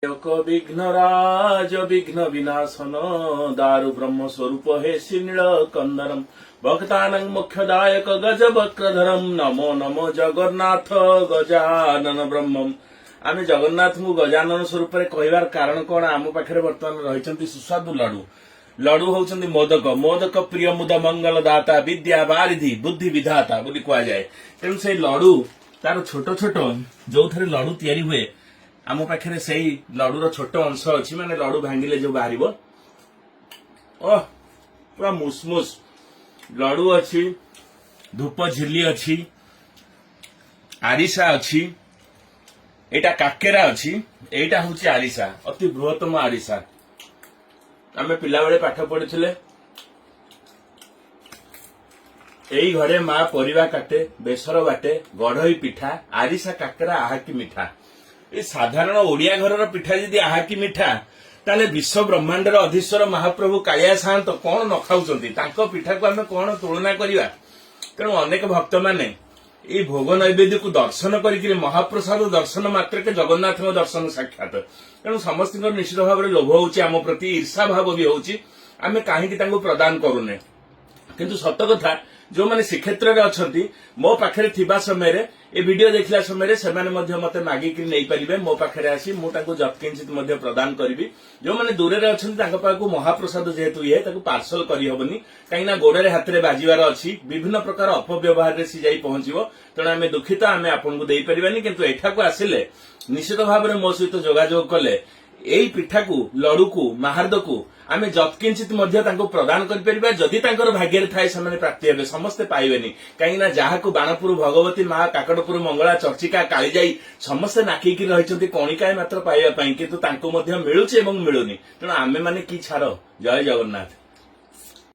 एक विघ्नराज विघ्न विनाशन दारु ब्रह्म स्वरूप हे श्रीनील कंदरम भक्तानं मोक्षदायक गज वक्रधरम नमो नमो जगन्नाथ गजानन ब्रह्मम। आमे जगन्नाथ को गजानन स्वरूप कहबार कारण कौन आम पाखे बर्तमान रही सुस्वादु लडु लडु होउछन्ति मोदक मोदक प्रिय मुद मंगल दाता विद्या बारिधि बुद्धि विधाता बोली कह जाए। तेणु से लडु तार छोट छोट जो थे लडु तैयारी हुए आम पाखे से लडुर छोट अंश अच्छी माने लडु भांगिले जो बाहर ओह पूरा मुसमुस लडु अच्छी धूप झिल्ली अच्छी आरिसा अच्छी एटा काकेरा अच्छी एटा हूँ आरिसा अति बृहत्तम आरिसा आमे पिला बेले पाठ पढ़िथिले एई घरे माँ परिवा काटे बेसर बाटे गढ़ई पिठा आरिसा काकेरा आहाकी मिठा। ये साधारण ओडिया घर पिठा जदि आहाकी मिठा ताले विश्व ब्रह्मांडर अधीश्वर महाप्रभु कालिया साहंत कौन न खाऊं पिठा को आम कौन तुलना करवा। तेणु अनेक भक्त माने ये भोग नैवेद्य को दर्शन करके महाप्रसाद दर्शन मात्र के जगन्नाथ दर्शन साक्षात। तेणु समस्त निश्चित भाव में लोभ होउची आम प्रति ईर्षा भाव भी होउची आमे काहेकि तांको प्रदान करूने। किंतु सत कथा जो माने श्रीक्षेत्र में अच्छी मो पाखे थिबा समय रे ए वीडियो देखला समय से मते मागिक नहीं पारे मो पाखे आसी मुझे जत्किंचित प्रदान करी। जो मैंने दूर में अच्छा महाप्रसाद जेहेतु ये पार्सल करहबनी कहीं गोड़े हाथ में बाजबार अच्छी विभिन्न प्रकार अपव्यवहार सी जाई पहुंचो। तेणु आम दुखित आम आपको दे पारानी किंतु एठा को आसिले निश्चित भाव में मो सहित जोगाजोग कले एई पिठा को लडु को महार्द को आम जत्किंचित प्रदान कर जदि भाग्य थाए से प्राप्ति हे समस्ते पाइबेनी कहीं जहाँ बाणपुर भगवती माँ काकड़पुर मंगला चर्चिका कालीजाई समस्ते नाकिकी रही कणिकाए मात्र पाइबा किंतु मिलुचे मिलुनी। तेणु आमे माने की छाड़। जय जगन्नाथ।